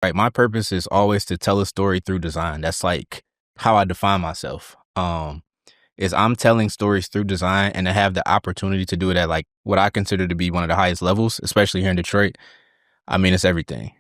Right. My purpose is always to tell a story through design. That's like how I define myself. Is I'm telling stories through design and to have the opportunity to do it at like what I consider to be one of the highest levels, especially here in Detroit. I mean, it's everything.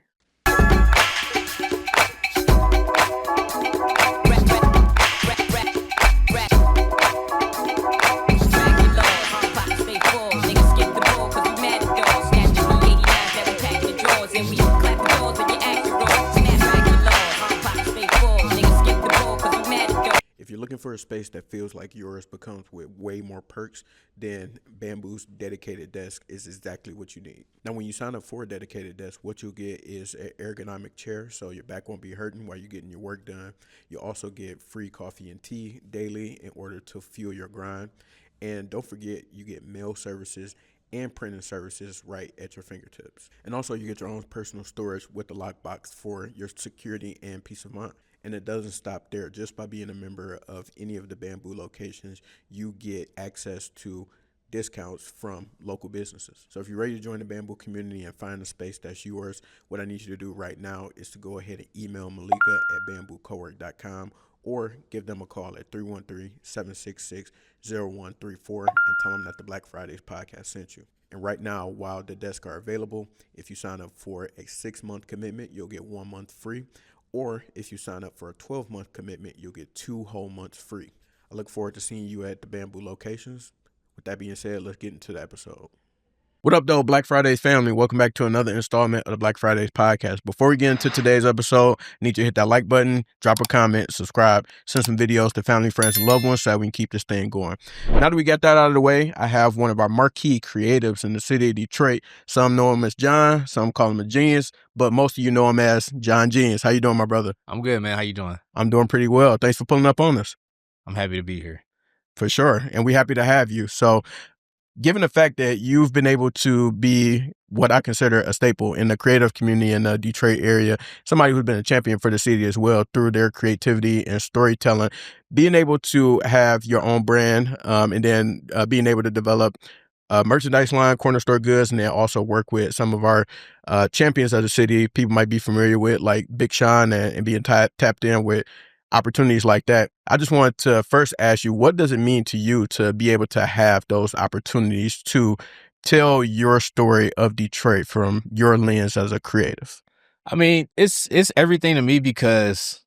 If you're looking for a space that feels like yours but comes with way more perks, then Bamboo's dedicated desk is exactly what you need. Now, when you sign up for a dedicated desk, what you'll get is an ergonomic chair so your back won't be hurting while you're getting your work done. You'll also get free coffee and tea daily in order to fuel your grind. And don't forget, you get mail services and printing services right at your fingertips. And also, you get your own personal storage with the lockbox for your security and peace of mind. And it doesn't stop there. Just by being a member of any of the Bamboo locations, you get access to discounts from local businesses. So if you're ready to join the Bamboo community and find a space that's yours, what I need you to do right now is to go ahead and email Malika at bamboocowork.com or give them a call at 313-766-0134 and tell them that the Black Fridays podcast sent you. And right now, while the desks are available, if you sign up for a 6-month commitment, you'll get 1 month free. Or if you sign up for a 12-month commitment, you'll get 2 whole months free. I look forward to seeing you at the Bamboo locations. With that being said, let's get into the episode. What up, though, Black Fridays family? Welcome back to another installment of the Black Fridays podcast. Before we get into today's episode, I need you to hit that like button, drop a comment, subscribe, send some videos to family, friends, and loved ones so that we can keep this thing going. Now that we got that out of the way, I have one of our marquee creatives in the city of Detroit. Some know him as Jon, some call him a Genius, but most of you know him as Jon Genius. How you doing, my brother? I'm good, man. How you doing? I'm doing pretty well. Thanks for pulling up on us. I'm happy to be here. For sure. And we're happy to have you. So, given the fact that you've been able to be what I consider a staple in the creative community in the Detroit area, somebody who's been a champion for the city as well through their creativity and storytelling, being able to have your own brand and then being able to develop merchandise line, corner store goods, and then also work with some of our champions of the city people might be familiar with, like Big Sean, and being tapped in with opportunities like that. I just wanted to first ask you, what does it mean to you to be able to have those opportunities to tell your story of Detroit from your lens as a creative? I mean, it's everything to me because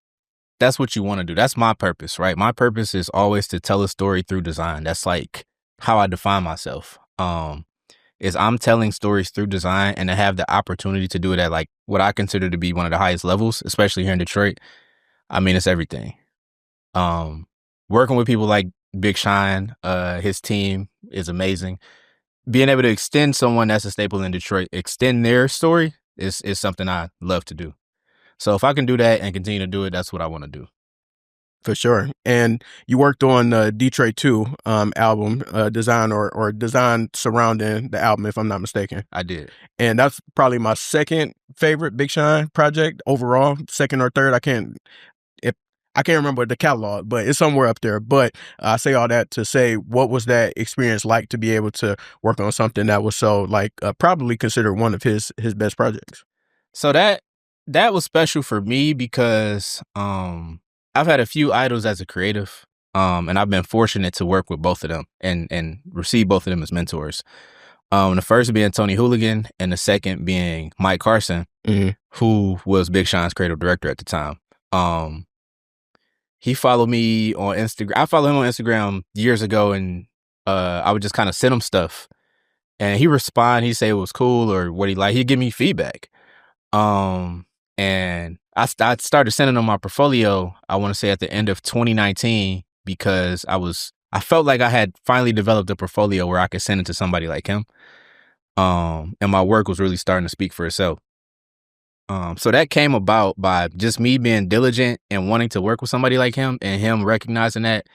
that's what you want to do. That's my purpose, right? My purpose is always to tell a story through design. That's like how I define myself. Is I'm telling stories through design and to have the opportunity to do it at like what I consider to be one of the highest levels, especially here in Detroit. I mean, it's everything. Working with people like Big Sean, his team is amazing. Being able to extend someone that's a staple in Detroit, extend their story is something I love to do. So if I can do that and continue to do it, that's what I want to do. For sure. And you worked on the Detroit 2 album, design or design surrounding the album, if I'm not mistaken. I did. And that's probably my second favorite Big Sean project overall, second or third. I can't remember the catalog, but it's somewhere up there. But I say all that to say, what was that experience like to be able to work on something that was so probably considered one of his best projects? So that was special for me because I've had a few idols as a creative, and I've been fortunate to work with both of them and receive both of them as mentors. The first being Tony Hooligan and the second being Mike Carson, who was Big Sean's creative director at the time. He followed me on Instagram. I followed him on Instagram years ago, and I would just kind of send him stuff. And he respond, he'd say it was cool or what he liked. He'd give me feedback. And I started sending him my portfolio, I want to say at the end of 2019, because I felt like I had finally developed a portfolio where I could send it to somebody like him. And my work was really starting to speak for itself. So that came about by just me being diligent and wanting to work with somebody like him and him recognizing that.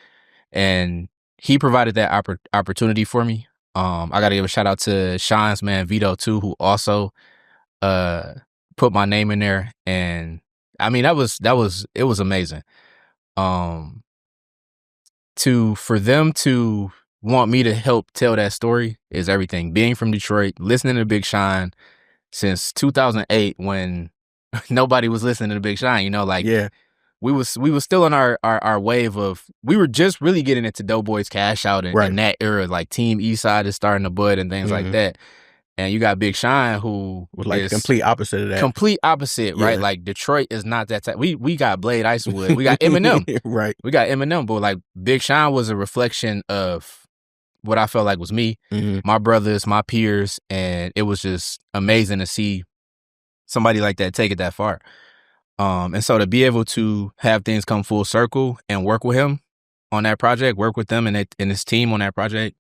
And he provided that opportunity for me. I got to give a shout out to Sean's man, Vito, too, who also put my name in there. And I mean, it was amazing. For them to want me to help tell that story is everything. Being from Detroit, listening to Big Sean since 2008 when nobody was listening to Big Sean. Like Yeah. we was still in our wave of, we were just really getting into Doughboys Cash Out and Right. that era. Like Team Eastside is starting to bud and things like that. And you got Big Sean, who Was like the is complete opposite of that. complete opposite, right? Yeah. Like Detroit is not that type. We got Blade Icewood, we got Eminem, Right. we got Eminem, but like Big Sean was a reflection of what I felt like was me, my brothers, my peers, and it was just amazing to see somebody like that take it that far. And so to be able to have things come full circle and work with him on that project, work with them and his team on that project,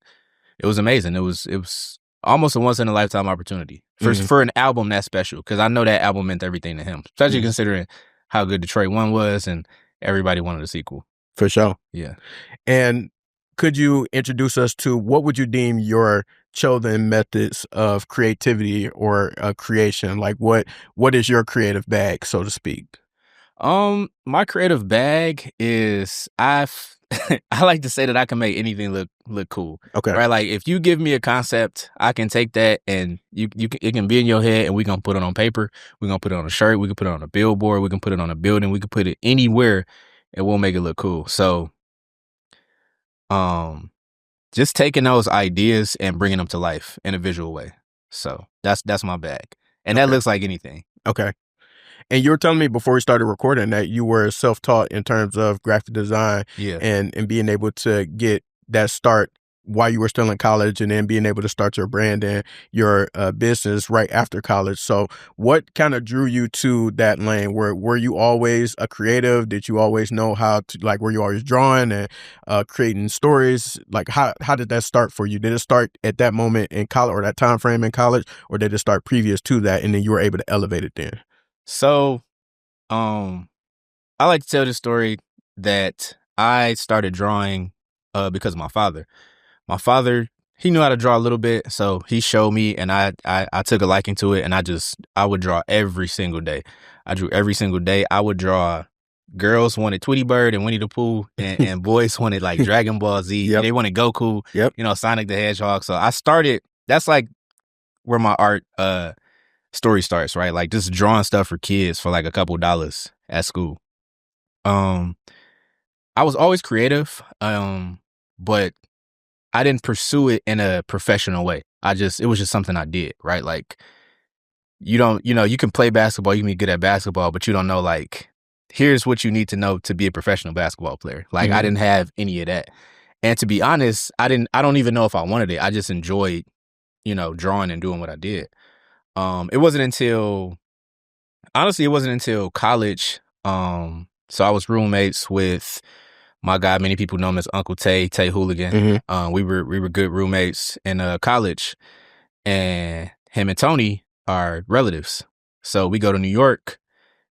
it was amazing. It was almost a once in a lifetime opportunity for an album that special, because I know that album meant everything to him, especially considering how good Detroit 1 was and everybody wanted a sequel. For sure. Yeah. And could you introduce us to what would you deem your chosen methods of creativity or creation? Like what is your creative bag, so to speak? My creative bag is I like to say that I can make anything look cool. Okay. Right? Like if you give me a concept, I can take that and it can be in your head and we're gonna put it on paper, we're gonna put it on a shirt, we can put it on a billboard, we can put it on a building, we can put it anywhere and we'll make it look cool. So just taking those ideas and bringing them to life in a visual way. So that's my bag. And that looks like anything. Okay. And you were telling me before we started recording that you were self-taught in terms of graphic design, and being able to get that start while you were still in college, and then being able to start your brand and your business right after college. So what kind of drew you to that lane? Were you always a creative? Did you always know how to, like, were you always drawing and creating stories? Like how did that start for you? Did it start at that moment in college or that time frame in college, or did it start previous to that and then you were able to elevate it then? So, I like to tell the story that I started drawing because of my father. My father, he knew how to draw a little bit, so he showed me, and I took a liking to it, and I would draw every single day. I drew every single day. I would draw. Girls wanted Tweety Bird and Winnie the Pooh, and boys wanted like Dragon Ball Z. They wanted Goku. Sonic the Hedgehog. So I started. That's like where my art story starts, right? Like just drawing stuff for kids for like a couple dollars at school. I was always creative, but I didn't pursue it in a professional way. It was just something I did, right? Like you can play basketball, you can be good at basketball, but you don't know, like, here's what you need to know to be a professional basketball player. Like I didn't have any of that. And to be honest, I don't even know if I wanted it. I just enjoyed, drawing and doing what I did. It wasn't until college. So I was roommates with my guy. Many people know him as Uncle Tay Hooligan. We were good roommates in college, and him and Tony are relatives. So we go to New York,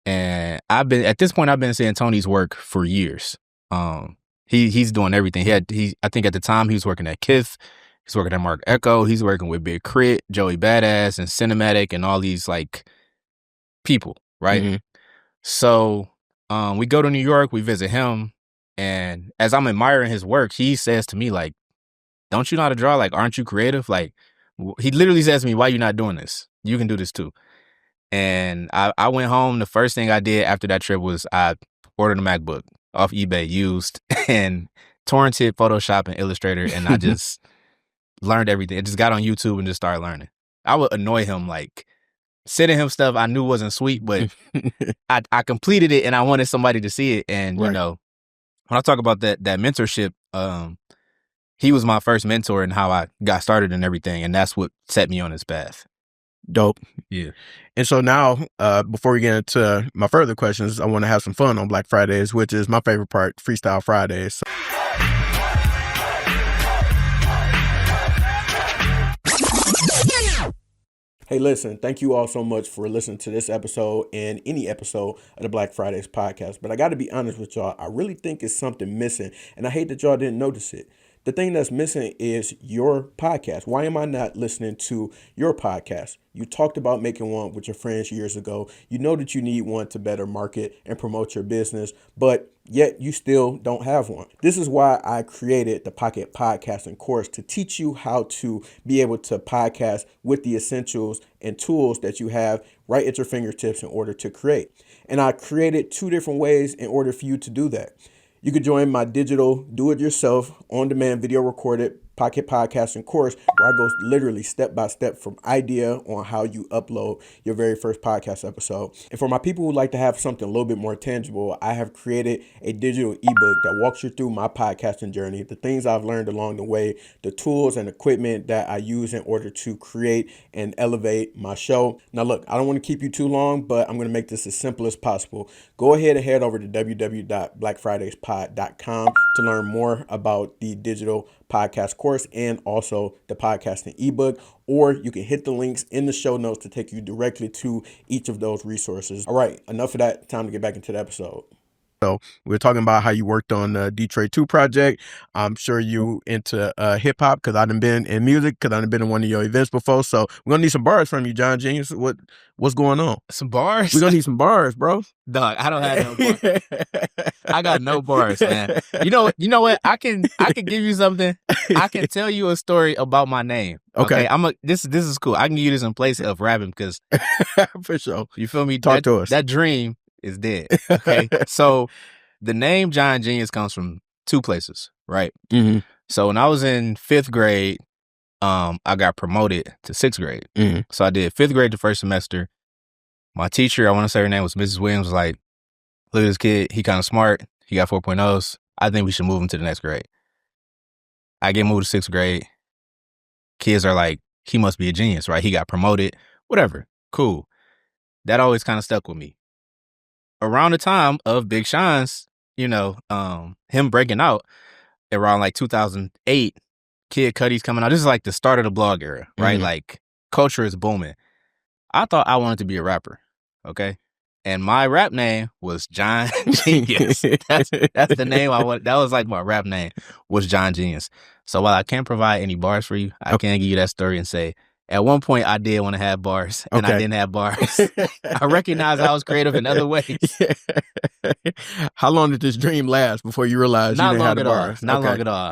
and I've been seeing Tony's work for years. He's doing everything. I think at the time he was working at Kith. He's working at Mark Echo. He's working with Big Crit, Joey Badass, and Cinematic, and all these like people, right? So we go to New York, we visit him, and as I'm admiring his work, he says to me, like, don't you know how to draw? Like, aren't you creative? Like, he literally says to me, why are you not doing this? You can do this too. And I went home. The first thing I did after that trip was I ordered a MacBook off eBay used and torrented Photoshop and Illustrator, and I just learned everything. I just got on YouTube and just started learning. I would annoy him, like sending him stuff I knew wasn't sweet, but I completed it and I wanted somebody to see it. And when I talk about that mentorship, he was my first mentor in how I got started and everything, and that's what set me on this path. Dope. Yeah. And so now, before we get into my further questions, I want to have some fun on Black Fridays, which is my favorite part, Freestyle Fridays. Hey, listen, thank you all so much for listening to this episode and any episode of the Black Fridays podcast. But I got to be honest with y'all, I really think it's something missing, and I hate that y'all didn't notice it. The thing that's missing is your podcast. Why am I not listening to your podcast? You talked about making one with your friends years ago. You know that you need one to better market and promote your business, but yet you still don't have one. This is why I created the Pocket Podcasting course, to teach you how to be able to podcast with the essentials and tools that you have right at your fingertips in order to create. And I created 2 different ways in order for you to do that. You could join my digital do-it-yourself on-demand video recorded pocket podcasting course where I go literally step by step from idea on how you upload your very first podcast episode. And for my people who like to have something a little bit more tangible, I have created a digital ebook that walks you through my podcasting journey, the things I've learned along the way, the tools and equipment that I use in order to create and elevate my show. Now look, I don't want to keep you too long, but I'm going to make this as simple as possible. Go ahead and head over to www.blackfridayspod.com to learn more about the digital podcast course and also the podcasting ebook, or you can hit the links in the show notes to take you directly to each of those resources. All right, enough of that. Time to get back into the episode. So we're talking about how you worked on the Detroit 2 project. I'm sure you into hip hop because I've been in music, because I've been in one of your events before. So we're gonna need some bars from you, Jon Genius. What's going on? Some bars? We're gonna need some bars, bro. Dog, I don't have no bars. I got no bars, man. You know what? I can give you something. I can tell you a story about my name. Okay. This is cool. I can give you this in place of rapping because for sure. You feel me? Talk to us. That dream is dead. Okay. So the name Jon Genius comes from 2 places, right? Mm-hmm. So when I was in 5th grade, I got promoted to 6th grade. Mm-hmm. So I did 5th grade the first semester. My teacher, I want to say her name was Mrs. Williams, was like, look at this kid. He kind of smart. He got 4.0s. I think we should move him to the next grade. I get moved to 6th grade. Kids are like, he must be a genius, right? He got promoted. Whatever. Cool. That always kind of stuck with me. Around the time of Big Sean's, him breaking out around like 2008, Kid Cudi's coming out. This is like the start of the blog era, right? Mm-hmm. Like culture is booming. I thought I wanted to be a rapper, okay? And my rap name was Jon Genius. That's the name I wanted. That was like my rap name was Jon Genius. So while I can't provide any bars for you, I can give you that story and say, at one point I did want to have bars and I didn't have bars. I recognized I was creative in other ways. How long did this dream last before you realized you didn't have the bars? Not long at all.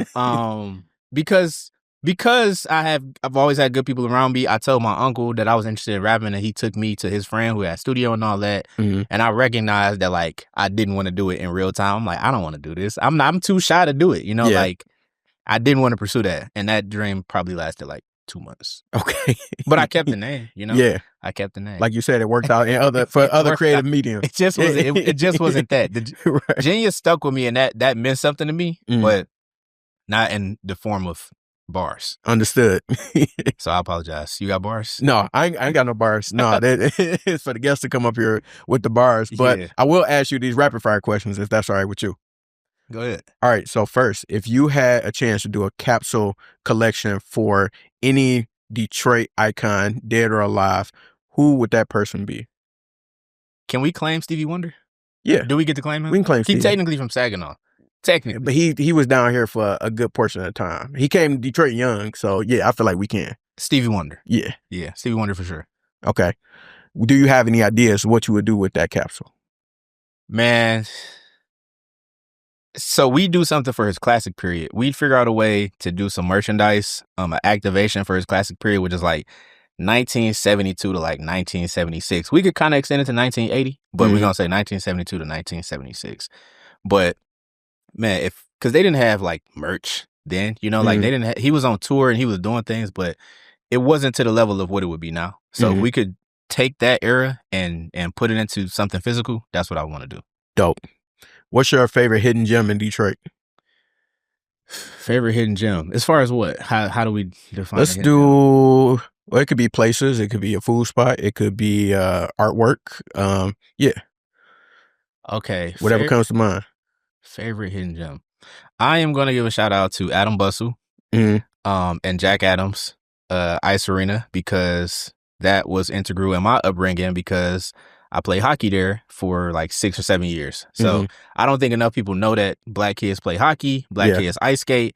Because I've always had good people around me. I told my uncle that I was interested in rapping and he took me to his friend who had a studio and all that. Mm-hmm. And I recognized that like I didn't want to do it in real time. I'm like, I don't want to do this. I'm too shy to do it. Like I didn't want to pursue that. And that dream probably lasted like 2 months. Okay. But I kept the name, Yeah. I kept the name. Like you said, it worked out in other creative mediums. It just wasn't that. The Right. Genius stuck with me and that meant something to me, Mm. but not in the form of bars. Understood. So I apologize. You got bars? No, I ain't got no bars. No, it's for the guests to come up here with the bars. But Yeah. I will ask you these rapid fire questions if that's all right with you. Go ahead. All right. So first, if you had a chance to do a capsule collection for any Detroit icon, dead or alive, who would that person be? Can we claim Stevie Wonder? Yeah. Do we get to claim him? We can claim He's Stevie. technically from Saginaw. Technically. But he was down here for a good portion of the time. He came to Detroit young. So, yeah, I feel like we can. Stevie Wonder. Yeah. Yeah, Stevie Wonder for sure. Okay. Do you have any ideas what you would do with that capsule? Man. So we do something for his classic period. We'd figure out a way to do some merchandise, an activation for his classic period, which is like 1972 to like 1976. We could kind of extend it to 1980, but we're going to say 1972 to 1976. But man, because they didn't have like merch then, like they didn't he was on tour and he was doing things, but it wasn't to the level of what it would be now. So if we could take that era and put it into something physical, that's what I want to do. Dope. What's your favorite hidden gem in Detroit? Favorite hidden gem? As far as what? How do we define Let's do, well, it could be places. It could be a food spot. It could be artwork. Yeah. Okay. Whatever comes to mind. Favorite hidden gem. I am going to give a shout out to Adam Bussell and Jack Adams, Ice Arena, because that was integral in my upbringing because I played hockey there for like 6 or 7 years. So I don't think enough people know that Black kids play hockey, Black kids ice skate,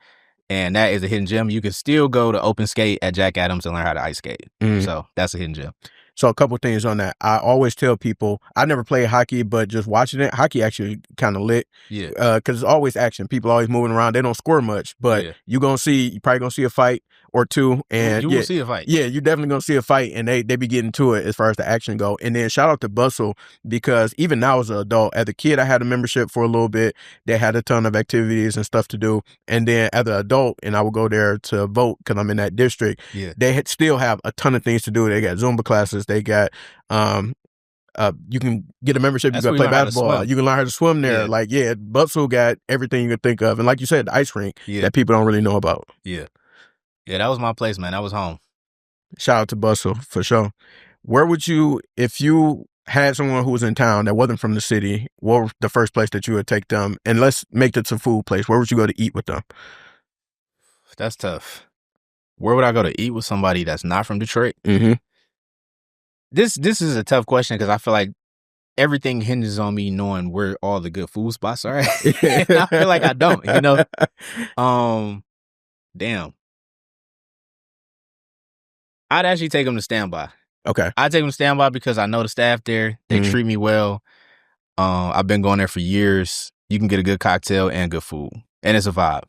and that is a hidden gem. You can still go to open skate at Jack Adams and learn how to ice skate. So that's a hidden gem. So a couple things on that. I always tell people, I never played hockey, but just watching it, hockey actually kind of lit. Yeah. Because it's always action. People always moving around. They don't score much, but you're probably going to see a fight or two, and You will see a fight. Yeah, you're definitely gonna see a fight, and they be getting to it as far as the action go. And then shout out to Bustle, because even now as an adult, as a kid, I had a membership for a little bit. They had a ton of activities and stuff to do, and then as an adult, and I would go there to vote because I'm in that district. Yeah. They still have a ton of things to do. They got Zumba classes. They got you can get a membership. You can play basketball. You can learn how to swim there. Bustle got everything you can think of, and like you said, the ice rink that people don't really know about. Yeah, that was my place, man. That was home. Shout out to Bustle for sure. Where would you, if you had someone who was in town that wasn't from the city, what was the first place that you would take them? And let's make it a food place. Where would you go to eat with them? That's tough. Where would I go to eat with somebody that's not from Detroit? Mm-hmm. This is a tough question because I feel like everything hinges on me knowing where all the good food spots are. And I feel like I don't, Damn. I'd actually take them to Standby. Okay. I'd take them to Standby because I know the staff there. They treat me well. I've been going there for years. You can get a good cocktail and good food. And it's a vibe.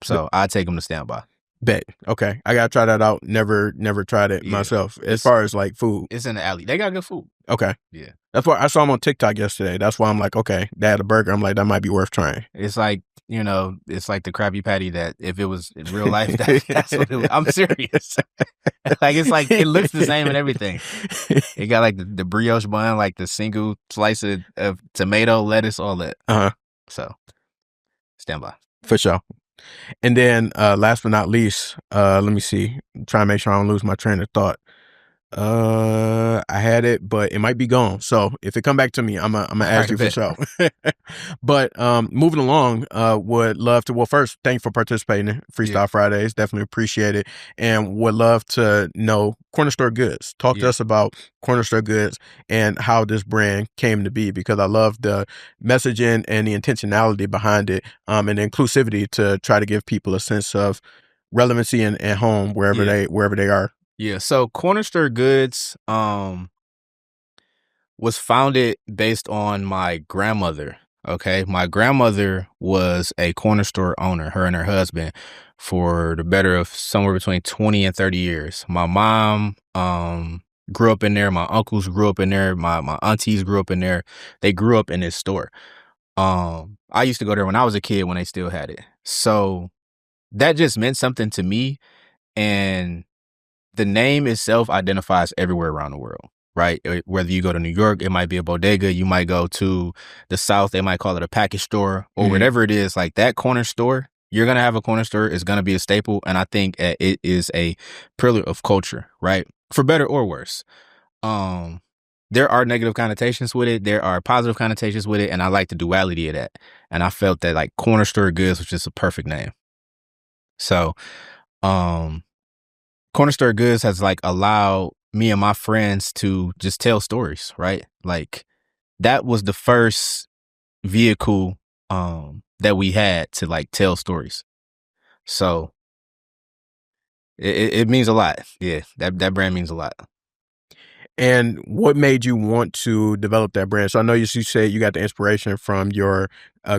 So I'd take them to Standby. Bet. Okay. I gotta try that out. Never tried it myself. As far as like food. It's in the alley. They got good food. Okay. Yeah. That's why I saw them on TikTok yesterday. That's why I'm like, okay, they had a burger. I'm like, that might be worth trying. It's like, it's like the Krabby Patty that if it was in real life, that's what it was. I'm serious. It looks the same and everything. It got like the brioche bun, like the single slice of tomato, lettuce, all that. So, Standby. For sure. And then last but not least, let me see. I'm trying to make sure I don't lose my train of thought. I had it, but it might be gone. So if it come back to me, I'm gonna ask you for sure. But moving along, would love to. Well, first, thank you for participating in Freestyle Fridays. Definitely appreciate it, and would love to know Corner Store Goods. Talk to us about Corner Store Goods and how this brand came to be, because I love the messaging and the intentionality behind it, and the inclusivity to try to give people a sense of relevancy and home wherever they are. Yeah, so Corner Store Goods was founded based on my grandmother, okay? My grandmother was a corner store owner, her and her husband, for the better of somewhere between 20 and 30 years. My mom grew up in there. My uncles grew up in there. My aunties grew up in there. They grew up in this store. I used to go there when I was a kid when they still had it. So that just meant something to me, and the name itself identifies everywhere around the world, right? Whether you go to New York, it might be a bodega. You might go to the South, they might call it a package store, or whatever it is. Like that corner store, you're going to have a corner store. It's going to be a staple. And I think it is a pillar of culture, right? For better or worse. There are negative connotations with it. There are positive connotations with it. And I like the duality of that. And I felt that like Corner Store Goods was just a perfect name. So, Corner Store Goods has like allowed me and my friends to just tell stories, right? Like that was the first vehicle that we had to like tell stories. So it means a lot. Yeah, that brand means a lot. And what made you want to develop that brand? So I know you said you got the inspiration from your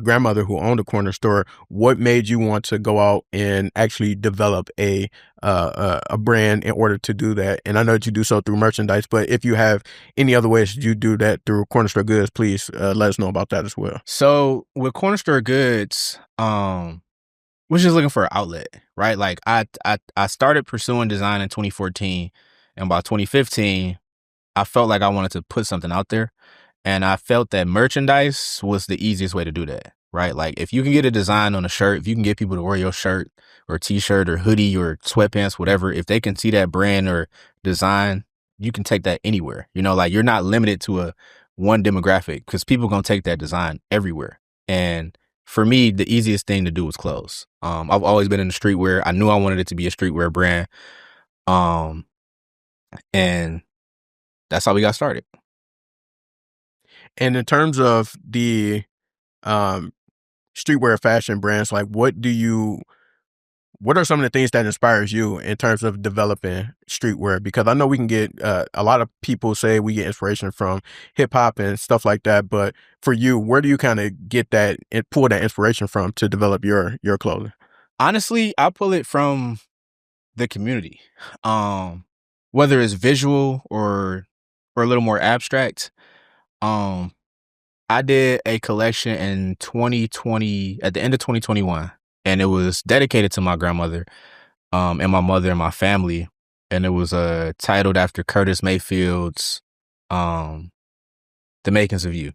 grandmother who owned a corner store. What made you want to go out and actually develop a brand in order to do that? And I know that you do so through merchandise, but if you have any other ways that you do that through Corner Store Goods, please let us know about that as well. So with Corner Store Goods, we're just looking for an outlet, right? Like I started pursuing design in 2014, and by 2015, I felt like I wanted to put something out there, and I felt that merchandise was the easiest way to do that, right? Like if you can get a design on a shirt, if you can get people to wear your shirt or t-shirt or hoodie or sweatpants, whatever, if they can see that brand or design, you can take that anywhere. Like you're not limited to one demographic, because people gonna take that design everywhere. And for me, the easiest thing to do was clothes. I've always been in the streetwear. I knew I wanted it to be a streetwear brand. And that's how we got started. And in terms of the streetwear fashion brands, like what are some of the things that inspires you in terms of developing streetwear? Because I know we can get a lot of people say we get inspiration from hip hop and stuff like that, but for you, where do you kind of get that and pull that inspiration from to develop your clothing? Honestly, I pull it from the community. Whether it's visual or a little more abstract. Um, I did a collection in 2020 at the end of 2021, and it was dedicated to my grandmother, and my mother and my family, and it was titled after Curtis Mayfield's um The Makings of You.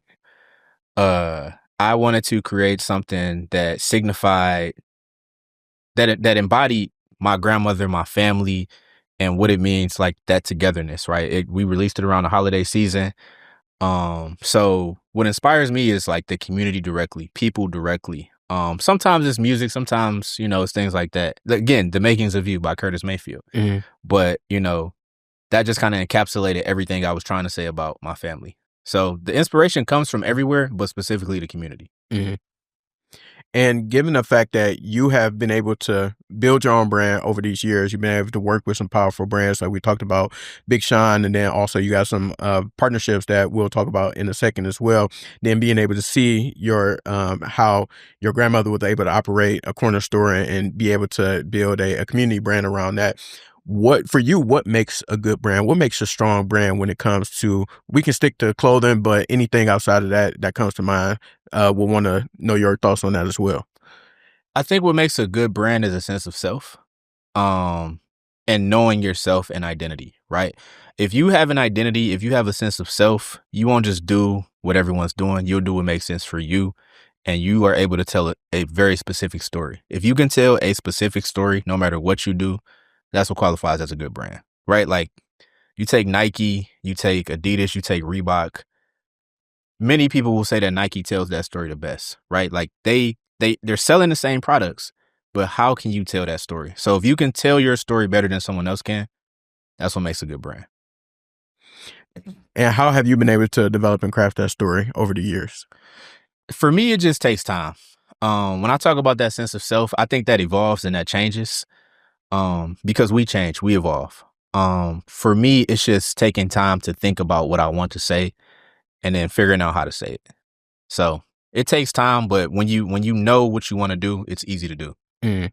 Uh, I wanted to create something that signified that embodied my grandmother, my family, and what it means, like that togetherness, right? We released it around the holiday season. So what inspires me is like the community directly, people directly. Sometimes it's music, sometimes, it's things like that. Again, The Makings of You by Curtis Mayfield. Mm-hmm. But, that just kind of encapsulated everything I was trying to say about my family. So the inspiration comes from everywhere, but specifically the community. Mm-hmm. And given the fact that you have been able to build your own brand over these years, you've been able to work with some powerful brands like we talked about, Big Sean, and then also you got some partnerships that we'll talk about in a second as well. Then being able to see your how your grandmother was able to operate a corner store and be able to build a community brand around that. What makes a good brand? What makes a strong brand when it comes to, we can stick to clothing, but anything outside of that comes to mind, we'll want to know your thoughts on that as well. I think what makes a good brand is a sense of self, and knowing yourself and identity, right? If you have an identity, if you have a sense of self, you won't just do what everyone's doing. You'll do what makes sense for you, and you are able to tell a very specific story. If you can tell a specific story, no matter what you do, that's what qualifies as a good brand, right? Like, you take Nike, you take Adidas, you take Reebok. Many people will say that Nike tells that story the best, right? Like they're selling the same products, but how can you tell that story? So if you can tell your story better than someone else can, that's what makes a good brand. And how have you been able to develop and craft that story over the years? For me, it just takes time. When I talk about that sense of self, I think that evolves and that changes. Because we change, we evolve. For me, it's just taking time to think about what I want to say and then figuring out how to say it. So it takes time, but when you know what you want to do, it's easy to do. Mm.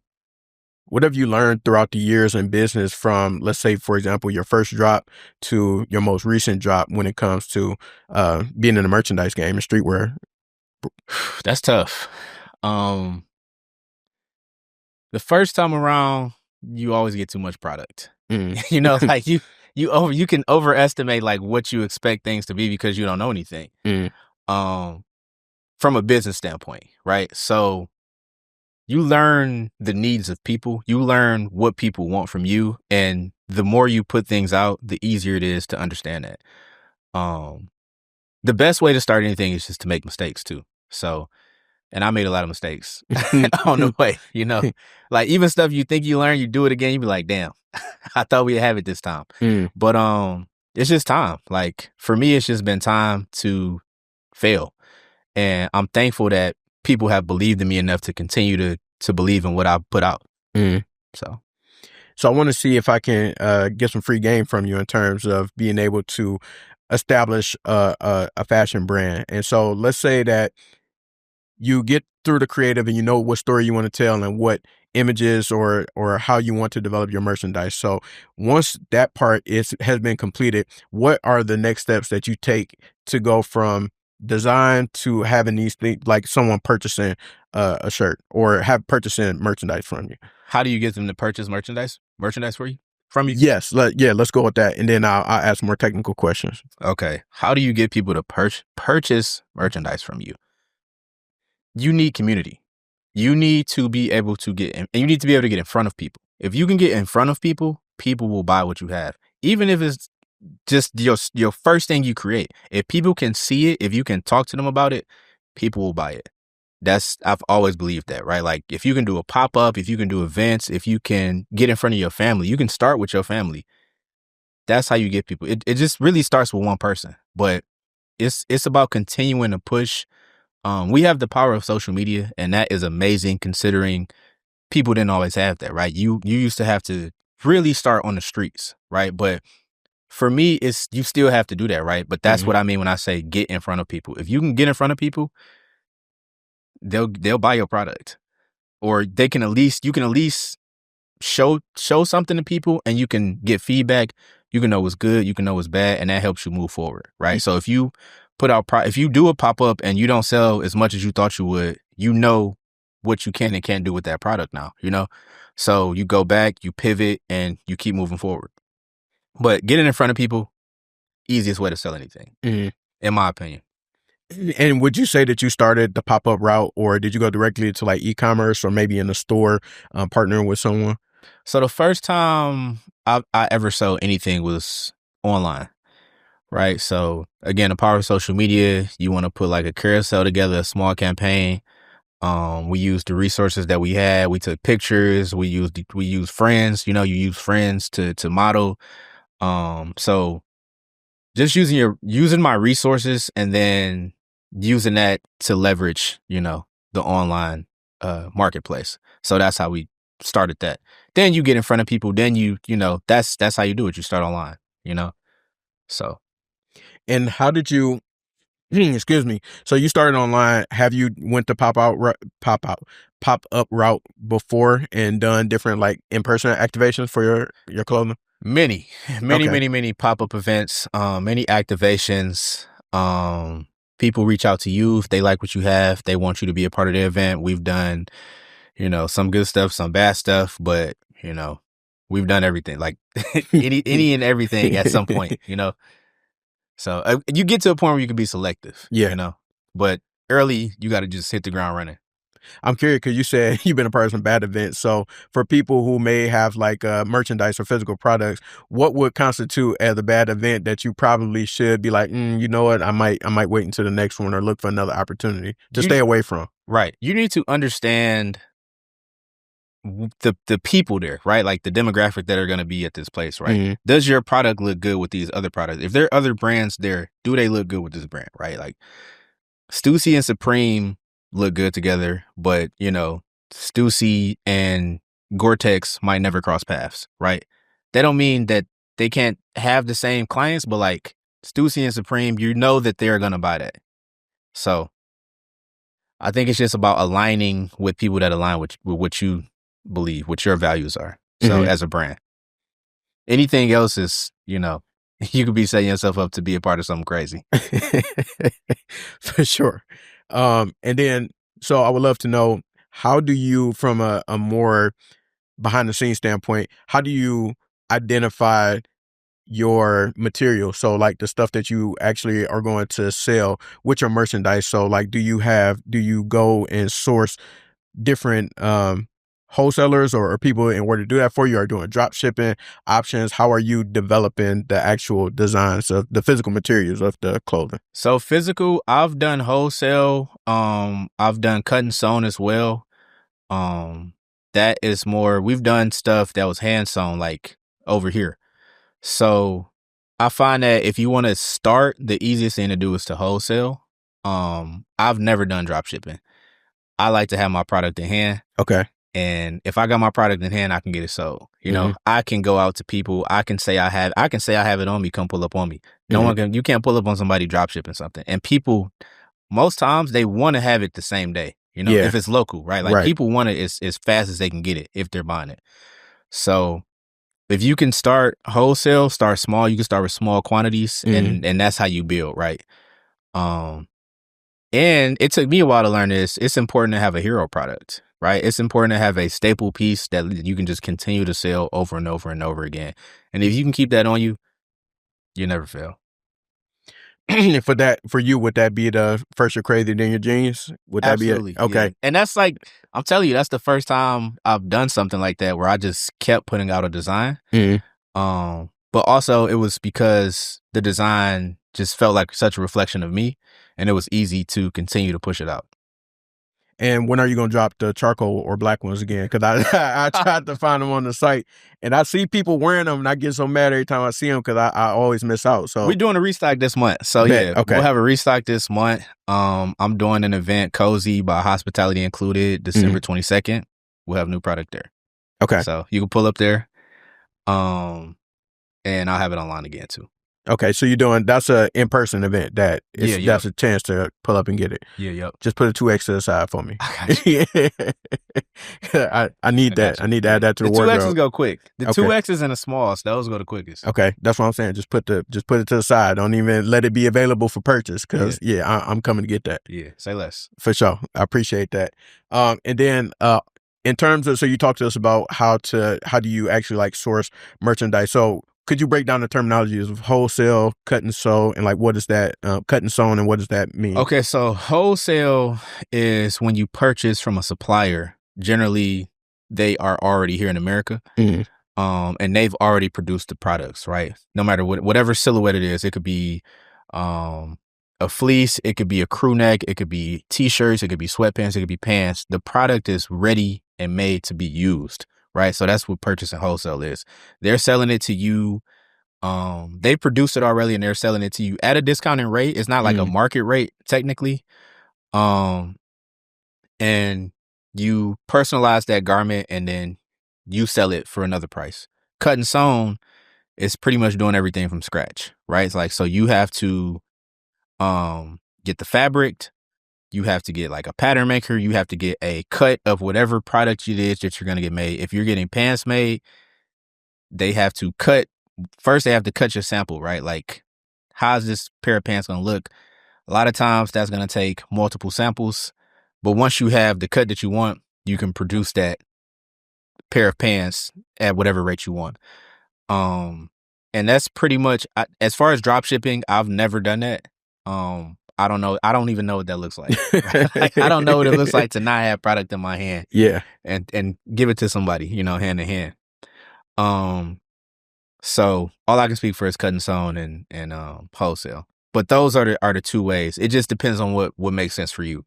What have you learned throughout the years in business from, let's say, for example, your first drop to your most recent drop when it comes to being in the merchandise game and streetwear? That's tough. The first time around, you always get too much product. Mm. Like you can overestimate like what you expect things to be because you don't know anything. Mm. From a business standpoint, right? So you learn the needs of people, you learn what people want from you, and the more you put things out, the easier it is to understand that. The best way to start anything is just to make mistakes too. So, and I made a lot of mistakes on the way, like even stuff you think you learn, you do it again, you be like, damn, I thought we'd have it this time. But it's just time. Like for me, it's just been time to fail. And I'm thankful that people have believed in me enough to continue to believe in what I put out. So I want to see if I can get some free game from you in terms of being able to establish a fashion brand. And so let's say that you get through the creative and you know what story you want to tell and what images or how you want to develop your merchandise. So once that part has been completed, what are the next steps that you take to go from design to having these things, like someone purchasing a shirt or purchasing merchandise from you? How do you get them to purchase merchandise for you? From you? Yes. Let's go with that. And then I'll ask more technical questions. Okay. How do you get people to purchase merchandise from you? You need community. You need to be able to get in, and you need to be able to get in front of people. If you can get in front of people, people will buy what you have. Even if it's just your first thing you create. If people can see it, if you can talk to them about it, people will buy it. I've always believed that, right? Like if you can do a pop-up, if you can do events, if you can get in front of your family, you can start with your family. That's how you get people. It just really starts with one person, but it's about continuing to push. We have the power of social media, and that is amazing considering people didn't always have that, right? You used to have to really start on the streets, right? But for me, you still have to do that, right? But that's what I mean when I say get in front of people. If you can get in front of people, they'll buy your product, or you can at least show something to people and you can get feedback, you can know what's good, you can know what's bad, and that helps you move forward, right? So if you put out if you do a pop-up and you don't sell as much as you thought you would, you know what you can and can't do with that product now, you know? So you go back, you pivot, and you keep moving forward. But getting in front of people, easiest way to sell anything, in my opinion. And would you say that you started the pop-up route, or did you go directly to like e-commerce or maybe in the store, partnering with someone? So the first time I ever sold anything was online, right? So again, the power of social media, you want to put like a carousel together, a small campaign. We used the resources that we had. We took pictures. We used friends. You know, you use friends to model. So just using my resources and then using that to leverage, you know, the online marketplace. So that's how we started that. Then you get in front of people. Then you know, that's how you do it. You start online, you know. So. And how did you? Excuse me. So you started online. Have you went the pop up route before and done different like in-person activations for your clothing? Many Okay. pop-up events, many activations. People reach out to you if they like what you have. They want you to be a part of their event. We've done, you know, some good stuff, some bad stuff, but you know, we've done everything, like any and everything at some point, you know. So you get to a point where you can be selective, Yeah. you know, but early you got to just hit the ground running. I'm curious because you said you've been a part of some bad events. So for people who may have like merchandise or physical products, what would constitute as a bad event that you probably should be like, you know what, I might wait until the next one or look for another opportunity to stay away from. Right. You need to understand the people there, right? Like the demographic that are going to be at this place, right? Does your product look good with these other products? If there are other brands there, do they look good with this brand, right? Like Stussy and Supreme look good together, but you know, Stussy and Gore-Tex might never cross paths, right? That don't mean that they can't have the same clients, but like Stussy and Supreme, you know that they're going to buy that. So I think it's just about aligning with people that align with what you believe, what your values are. So as a brand, anything else is, you know, you could be setting yourself up to be a part of something crazy. For sure. And then, so I would love to know, how do you, from a more behind the scenes standpoint, how do you identify your material? So like the stuff that you actually are going to sell with your merchandise. So like, do you go and source different wholesalers or people in order to do that for you? Are doing drop shipping options? How are you developing the actual designs of the physical materials of the clothing? So physical, I've done wholesale. I've done cut and sewn as well. That is more, we've done stuff that was hand sewn like over here. So I find that if you want to start, the easiest thing to do is to wholesale. I've never done drop shipping. I like to have my product in hand. Okay. And if I got my product in hand, I can get it sold. You know, I can go out to people. I can say I have it on me. Come pull up on me. No one can. You can't pull up on somebody drop shipping something. And people, most times, they want to have it the same day. You know, if it's local, right? Like people want it as fast as they can get it if they're buying it. So if you can start wholesale, start small. You can start with small quantities, and that's how you build, right? And it took me a while to learn this. It's important to have a hero product, right? It's important to have a staple piece that you can just continue to sell over and over and over again. And if you can keep that on you, you never fail. For you, would that be the first you're crazy, then you're genius? Would that Absolutely, be it? Okay. Yeah. And that's like, I'm telling you, that's the first time I've done something like that where I just kept putting out a design. But also it was because the design just felt like such a reflection of me, and it was easy to continue to push it out. And when are you going to drop the charcoal or black ones again? Because I tried to find them on the site, and I see people wearing them, and I get so mad every time I see them because I always miss out. So we're doing a restock this month. So yeah, okay. We'll have a restock this month. I'm doing an event, Cozy by Hospitality Included, December 22nd. We'll have new product there. Okay. So you can pull up there. And I'll have it online again too. Okay, so that's a in-person event that's a chance to pull up and get it. Yeah, yep. Just put a 2X to the side for me. I got you. I need that. I need to add that to the wardrobe. The 2Xs go quick. The 2Xs and the smalls, those go the quickest. Okay, that's what I'm saying. Just put it to the side. Don't even let it be available for purchase because I'm coming to get that. Yeah, say less. For sure. I appreciate that. And then in terms of, so you talked to us about how do you actually like source merchandise. So could you break down the terminologies of wholesale, cut and sew, and like what is that cut and sewn, and what does that mean? Okay, so wholesale is when you purchase from a supplier. Generally, they are already here in America, and they've already produced the products, right? No matter whatever silhouette it is, it could be a fleece, it could be a crew neck, it could be t-shirts, it could be sweatpants, it could be pants. The product is ready and made to be used, right? So that's what purchasing wholesale is. They're selling it to you. They produce it already and they're selling it to you at a discounted rate. It's not like a market rate technically. And you personalize that garment and then you sell it for another price. Cut and sewn is pretty much doing everything from scratch, right? It's like, so you have to get the fabric, you have to get like a pattern maker, you have to get a cut of whatever product it is that you're going to get made. If you're getting pants made, they have to cut your sample, right? Like, how's this pair of pants going to look? A lot of times that's going to take multiple samples, but once you have the cut that you want, you can produce that pair of pants at whatever rate you want. And that's pretty much, as far as drop shipping, I've never done that. I don't know. I don't even know what that looks like. Like, I don't know what it looks like to not have product in my hand. Yeah. And give it to somebody, hand in hand. So all I can speak for is cut and sewn and wholesale. But those are the two ways. It just depends on what makes sense for you.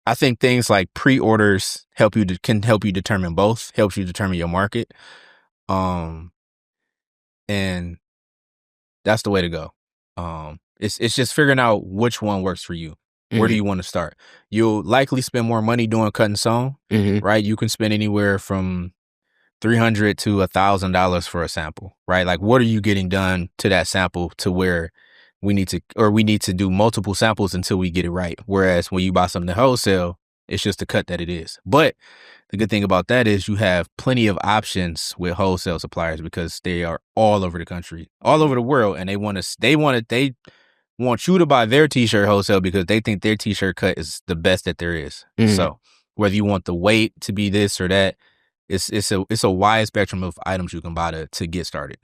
I think things like pre-orders can help you determine both, helps you determine your market. And that's the way to go. It's just figuring out which one works for you. Where do you want to start? You'll likely spend more money doing cut and sewn, right? You can spend anywhere from $300 to $1,000 for a sample, right? Like, what are you getting done to that sample to where we need to do multiple samples until we get it right? Whereas when you buy something wholesale, it's just the cut that it is. But the good thing about that is you have plenty of options with wholesale suppliers because they are all over the country, all over the world, and they want you to buy their t-shirt wholesale because they think their t-shirt cut is the best that there is. So whether you want the weight to be this or that, it's a wide spectrum of items you can buy to get started.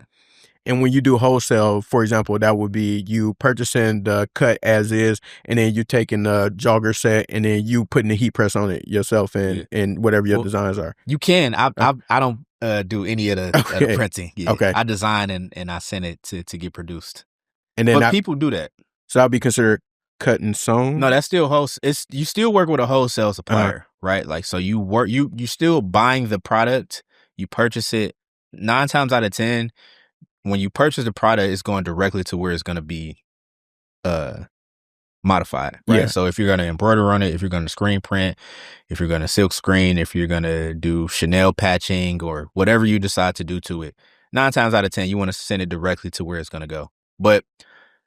And when you do wholesale, for example, that would be you purchasing the cut as is, and then you taking the jogger set, and then you putting the heat press on it yourself, and whatever your designs are. You can. I don't do any of the printing. Yeah. Okay. I design and I send it to get produced. And then people do that. So that'll be considered cut and sewn? No, that's still you still work with a wholesale supplier, right? Like, so you still buying the product, you purchase it. 9 times out of 10, when you purchase the product, it's going directly to where it's going to be modified, right? Yeah. So if you're going to embroider on it, if you're going to screen print, if you're going to silk screen, if you're going to do Chanel patching or whatever you decide to do to it, 9 times out of 10, you want to send it directly to where it's going to go. But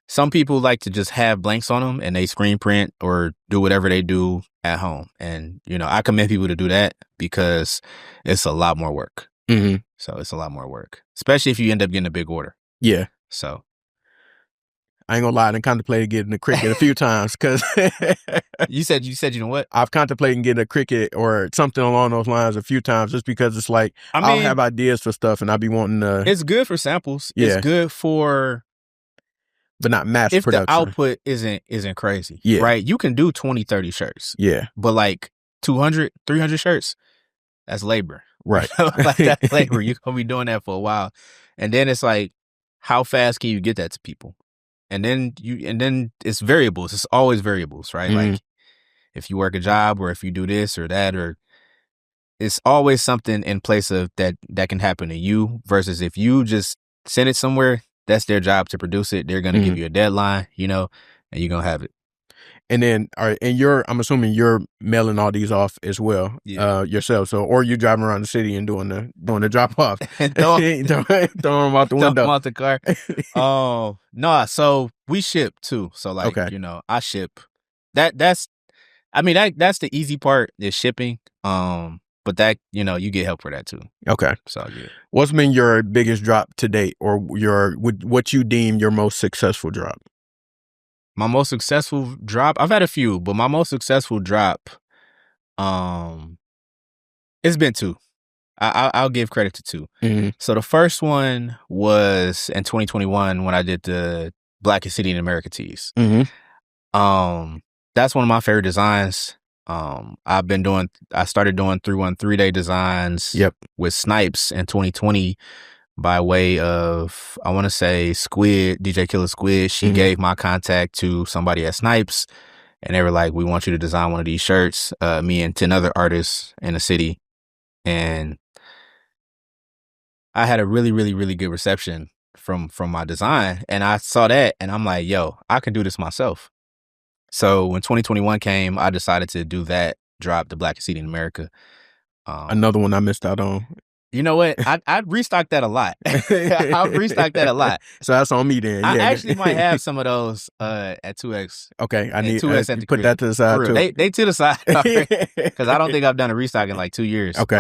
some people like to just have blanks on them and they screen print or do whatever they do at home. And, I commend people to do that because it's a lot more work. So it's a lot more work, especially if you end up getting a big order. Yeah. So I ain't gonna lie, I contemplated getting a Cricut a few times because you said you know what? I've contemplated getting a Cricut or something along those lines a few times just because it's like I'll have ideas for stuff and I'll be wanting to. It's good for samples. Yeah. It's good for. But not mass production. If the output isn't crazy, right? You can do 20, 30 shirts. Yeah. But like 200, 300 shirts, that's labor. Right. Like, that's labor. You're going to be doing that for a while. And then it's like, how fast can you get that to people? And then it's variables. It's always variables, right? Like, if you work a job or if you do this or that, or it's always something in place of that can happen to you versus if you just send it somewhere, that's their job to produce it. They're going to give you a deadline, and you're going to have it. And then, I'm assuming you're mailing all these off as well, yourself. So, or you're driving around the city and doing the drop off, and throw throwing them out the them window. out the car. No, so we ship too. So like, Okay. you know, I ship. That's the easy part is shipping. But that, you know, you get help for that too. Okay. So yeah. What's been your biggest drop to date, or what you deem your most successful drop? My most successful drop, I've had a few, but my most successful drop, it's been two. I'll give credit to two. Mm-hmm. So the first one was in 2021 when I did the Blackest City in America tees. Mm-hmm. That's one of my favorite designs. I started doing 3-1-3-day designs with Snipes in 2020 by way of, I want to say, Squid, DJ Killer Squid. She gave my contact to somebody at Snipes, and they were like, we want you to design one of these shirts, me and 10 other artists in the city. And I had a really, really, really good reception from my design. And I saw that and I'm like, yo, I can do this myself. So when 2021 came, I decided to do that, drop the Blackest City in America. Another one I missed out on. You know what? I restocked that a lot. I've restocked that a lot. So that's on me then. I actually might have some of those at 2X. Okay, I need 2X at the put crib. that to the side too. They to the side because I don't think I've done a restock in like 2 years. Okay.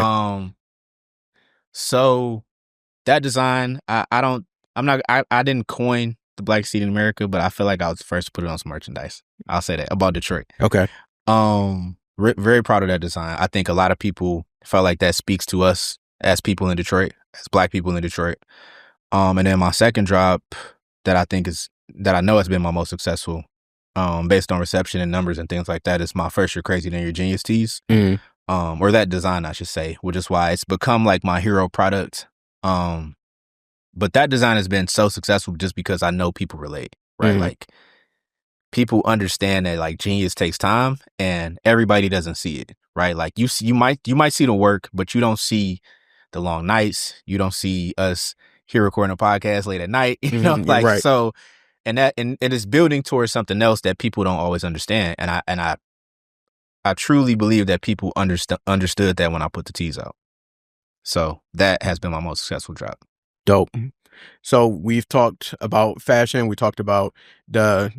So that design, I didn't coin the Black City in America, but I feel like I was the first to put it on some merchandise. I'll say that about Detroit. Okay. Very proud of that design. I think a lot of people felt like that speaks to us as people in Detroit, as Black people in Detroit. And then my second drop that I know has been my most successful, based on reception and numbers and things like that, is my First You're Crazy Then You're Genius tees. Or that design, I should say, which is why it's become like my hero product. But that design has been so successful just because I know people relate, right? Like, people understand that like genius takes time and everybody doesn't see it, right? Like you might see the work, but you don't see the long nights. You don't see us here recording a podcast late at night, you know, like, right. So, and it's building towards something else that people don't always understand. And I truly believe that people understood that when I put the tees out. So that has been my most successful drop. Dope. So we've talked about fashion. We talked about the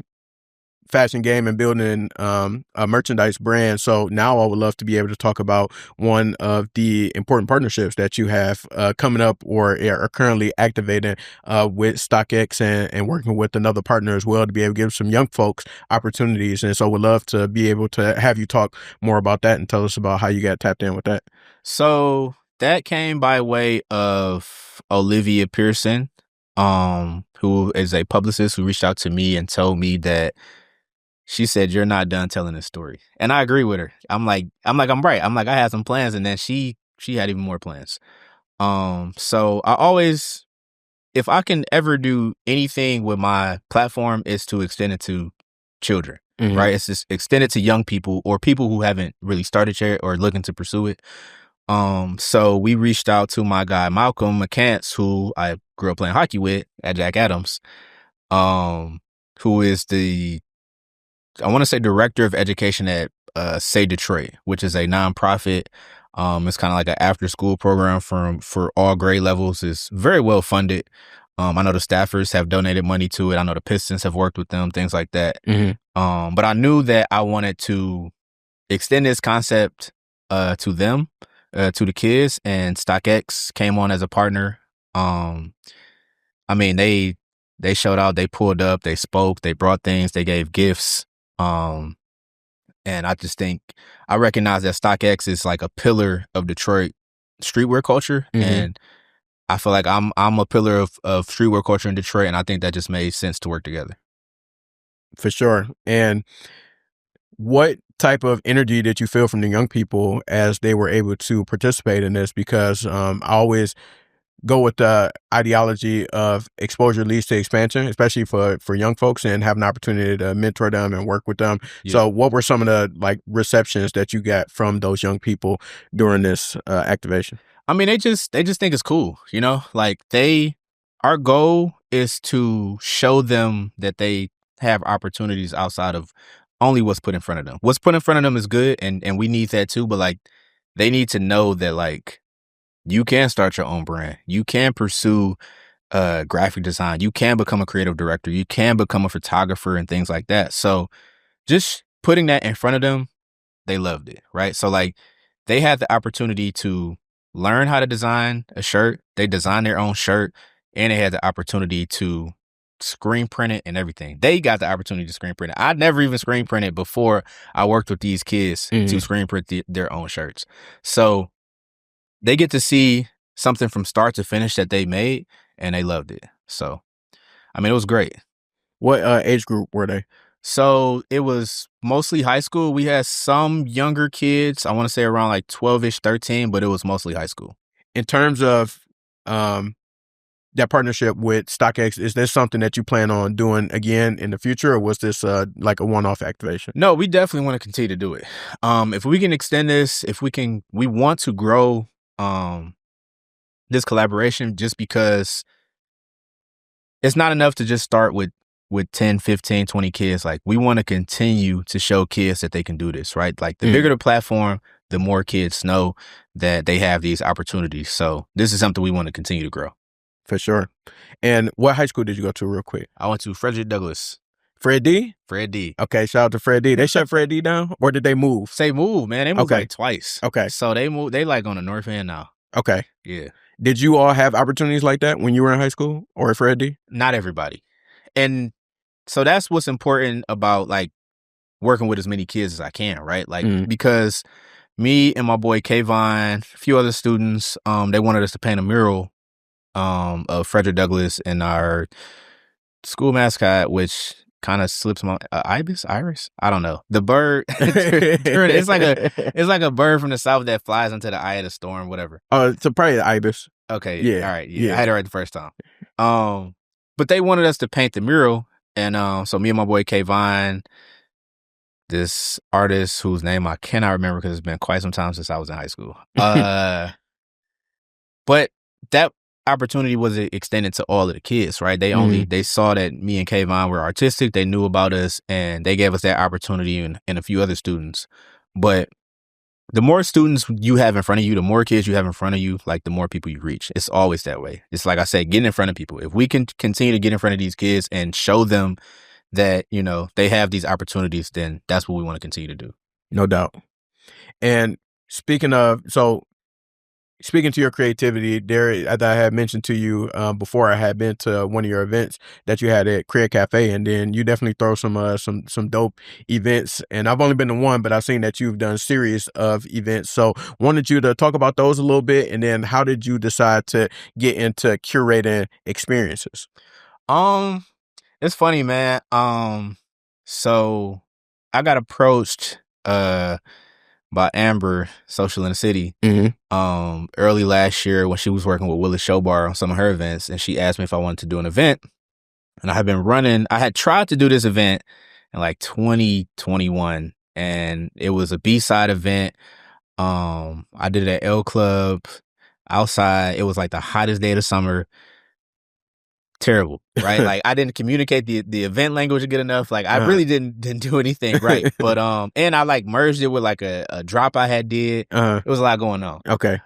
fashion game and building a merchandise brand. So now I would love to be able to talk about one of the important partnerships that you have coming up or are currently activating with StockX and working with another partner as well to be able to give some young folks opportunities. And so we'd love to be able to have you talk more about that and tell us about how you got tapped in with that. So that came by way of Olivia Pearson, who is a publicist who reached out to me and told me that she said, you're not done telling this story. And I agree with her. I'm right. I'm like, I had some plans. And then she had even more plans. So I always, if I can ever do anything with my platform, is to extend it to children, right? It's just extend it to young people or people who haven't really started yet or looking to pursue it. So we reached out to my guy, Malcolm McCants, who I grew up playing hockey with at Jack Adams, who is I want to say director of education at Say Detroit, which is a nonprofit. It's kind of like an after school program for all grade levels. It's very well funded. I know the staffers have donated money to it. I know the Pistons have worked with them, things like that. But I knew that I wanted to extend this concept to them, to the kids, and StockX came on as a partner. I mean, they showed out, they pulled up, they spoke, they brought things, they gave gifts. And I just think I recognize that StockX is like a pillar of Detroit streetwear culture. And I feel like I'm a pillar of streetwear culture in Detroit. And I think that just made sense to work together. For sure. And what type of energy did you feel from the young people as they were able to participate in this? Because I always go with the ideology of exposure leads to expansion, especially for young folks, and have an opportunity to mentor them and work with them. Yeah. So what were some of the like receptions that you got from those young people during this activation? I mean, they just think it's cool, you know, like our goal is to show them that they have opportunities outside of only what's put in front of them. What's put in front of them is good, and we need that too. But like, they need to know that like you can start your own brand. You can pursue graphic design. You can become a creative director. You can become a photographer and things like that. So just putting that in front of them, they loved it, right? So like they had the opportunity to learn how to design a shirt. They designed their own shirt, and they had the opportunity to screen print it and everything. They got the opportunity to screen print it. I never even screen printed before I worked with these kids to screen print their own shirts. So they get to see something from start to finish that they made, and they loved it. So, I mean, it was great. What age group were they? So it was mostly high school. We had some younger kids. I want to say around like 12-ish, 13, but it was mostly high school. In terms of that partnership with StockX, is this something that you plan on doing again in the future, or was this like a one-off activation? No, we definitely want to continue to do it. If we can extend this, we want to grow this collaboration, just because it's not enough to just start with 10, 15, 20 kids. Like, we want to continue to show kids that they can do this, right? Like, the bigger the platform, the more kids know that they have these opportunities. So this is something we want to continue to grow. For sure. And what high school did you go to real quick? I went to Frederick Douglass. Fred D? Fred D. Okay, shout out to Fred D. They shut Fred D down, or did they move? Say move, man. They moved like twice. Okay. So they moved. They like on the north end now. Okay. Yeah. Did you all have opportunities like that when you were in high school or at Fred D? Not everybody. And so that's what's important about like working with as many kids as I can, right? Like, because me and my boy Kayvon, a few other students, they wanted us to paint a mural of Frederick Douglass and our school mascot, which kind of slips my iris. I don't know, the bird. it's like a bird from the south that flies into the eye of the storm, whatever. So probably the ibis. Okay, yeah, all right, yeah, I had it right the first time. But they wanted us to paint the mural, and so me and my boy Kayvon, this artist whose name I cannot remember because it's been quite some time since I was in high school. But that opportunity was extended to all of the kids, right? They saw that me and Kayvon were artistic. They knew about us, and they gave us that opportunity, and a few other students. But the more students you have in front of you, the more kids you have in front of you, like the more people you reach. It's always that way. It's like I said, getting in front of people. If we can continue to get in front of these kids and show them that, you know, they have these opportunities, then that's what we want to continue to do. No doubt. And speaking to your creativity, there, as I had mentioned to you before, I had been to one of your events that you had at Create Cafe, and then you definitely throw some dope events. And I've only been to one, but I've seen that you've done a series of events. So wanted you to talk about those a little bit, and then how did you decide to get into curating experiences? It's funny, man. So I got approached by Amber, Social in the City, early last year when she was working with Willis Showbar on some of her events, and she asked me if I wanted to do an event. And I had tried to do this event in like 2021, and it was a B-side event. I did it at L Club outside. It was like the hottest day of the summer. Terrible, right? Like, I didn't communicate the event language good enough. Like, I really didn't do anything right. But and I like merged it with like a drop I had did. It was a lot going on. Okay.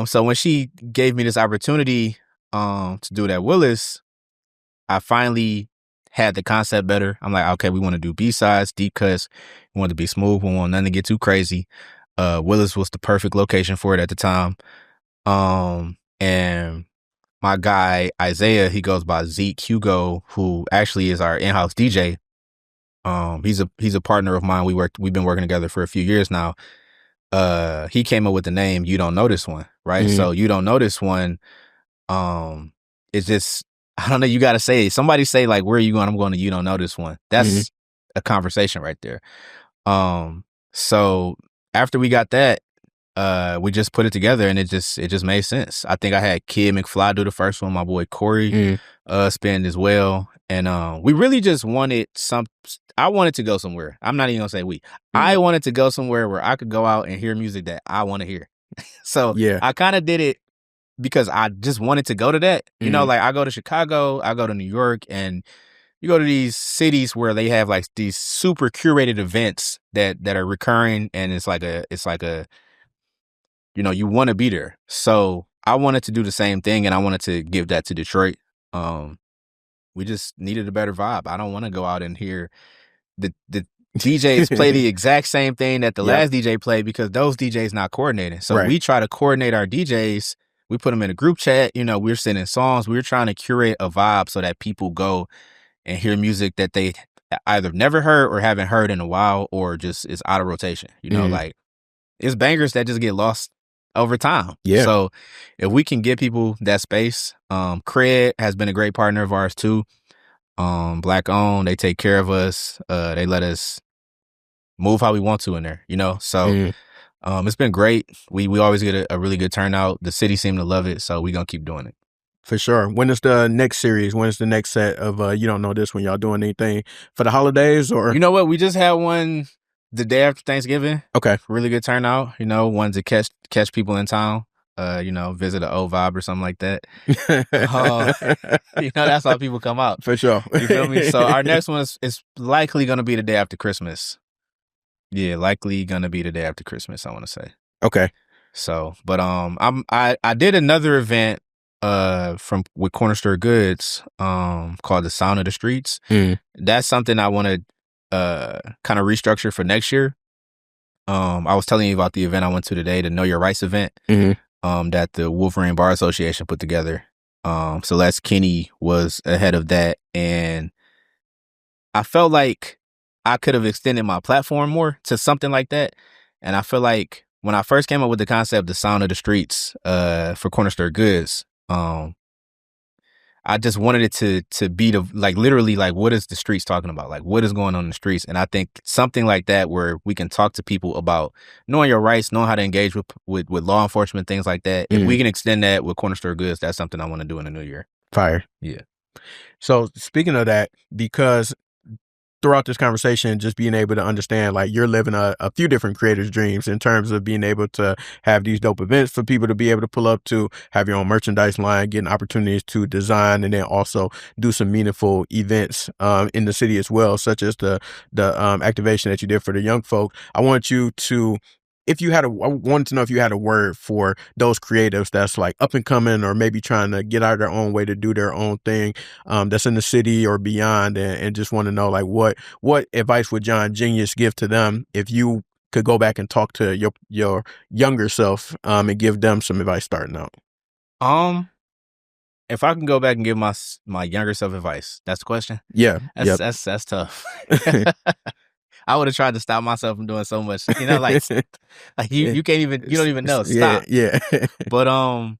So when she gave me this opportunity to do it at Willis, I finally had the concept better. I'm like, okay, we want to do B-sides, deep cuts. We want to be smooth. We want nothing to get too crazy. Willis was the perfect location for it at the time. And my guy, Isaiah, he goes by Zeke Hugo, who actually is our in-house DJ. He's a partner of mine. We've been working together for a few years now. He came up with the name You Don't Know This One, right? So You Don't Know This One, it's just, I don't know, you gotta say it. Somebody say like, where are you going? I'm going to You Don't Know This One. That's a conversation right there. So after we got that, we just put it together, and it just made sense. I think I had Kid McFly do the first one, my boy Corey spin as well, and we really just wanted I wanted to go somewhere. I'm not even gonna say we. I wanted to go somewhere where I could go out and hear music that I want to hear. So yeah, I kind of did it because I just wanted to go to that. You know, like I go to Chicago, I go to New York, and you go to these cities where they have like these super curated events that are recurring, and it's like a you want to be there. So I wanted to do the same thing, and I wanted to give that to Detroit. Um, we just needed a better vibe. I don't want to go out and hear the DJs play the exact same thing that the last DJ played, because those DJs not coordinating. So we try to coordinate our DJs. We put them in a group chat. We're sending songs. We're trying to curate a vibe so that people go and hear music that they either never heard or haven't heard in a while, or just is out of rotation. Like it's bangers that just get lost over time. Yeah. So if we can give people that space, Cred has been a great partner of ours too. Black owned, they take care of us. They let us move how we want to in there, So it's been great. We always get a really good turnout. The city seemed to love it, so we're gonna keep doing it. For sure. When is the next series? When is the next set of You Don't Know This? When y'all doing anything for the holidays? Or you know what? We just had one the day after Thanksgiving. Okay. Really good turnout. Wanted to catch people in town. Visit an old vibe or something like that. That's how people come out. For sure. You feel me? So our next one is likely gonna be the day after Christmas. Yeah, likely gonna be the day after Christmas, I want to say. Okay. So, but I did another event with Corner Store Goods called the Sound of the Streets. That's something I want to kind of restructure for next year. I was telling you about the event I went to today, the Know Your Rights event, that the Wolverine Bar Association put together. Celeste Kinney was ahead of that, and I felt like I could have extended my platform more to something like that. And I feel like when I first came up with the concept, the Sound of the Streets, for Corner Store Goods, I just wanted it to be literally what is the streets talking about? Like, what is going on in the streets? And I think something like that, where we can talk to people about knowing your rights, knowing how to engage with law enforcement, things like that. If we can extend that with Corner Store Goods, that's something I want to do in the new year. Fire. Yeah. So speaking of that, because throughout this conversation, just being able to understand, like, you're living a few different creators' dreams in terms of being able to have these dope events for people to be able to pull up to, have your own merchandise line, getting opportunities to design, and then also do some meaningful events in the city as well, such as the activation that you did for the young folk. I want you to, I wanted to know if you had a word for those creatives that's like up and coming, or maybe trying to get out of their own way to do their own thing, that's in the city or beyond, and just want to know, like, what advice would Jon Genius give to them if you could go back and talk to your younger self, and give them some advice starting out? If I can go back and give my younger self advice, that's the question. Yeah. That's tough. I would have tried to stop myself from doing so much, like you can't even, you don't even know. Stop. Yeah. But also,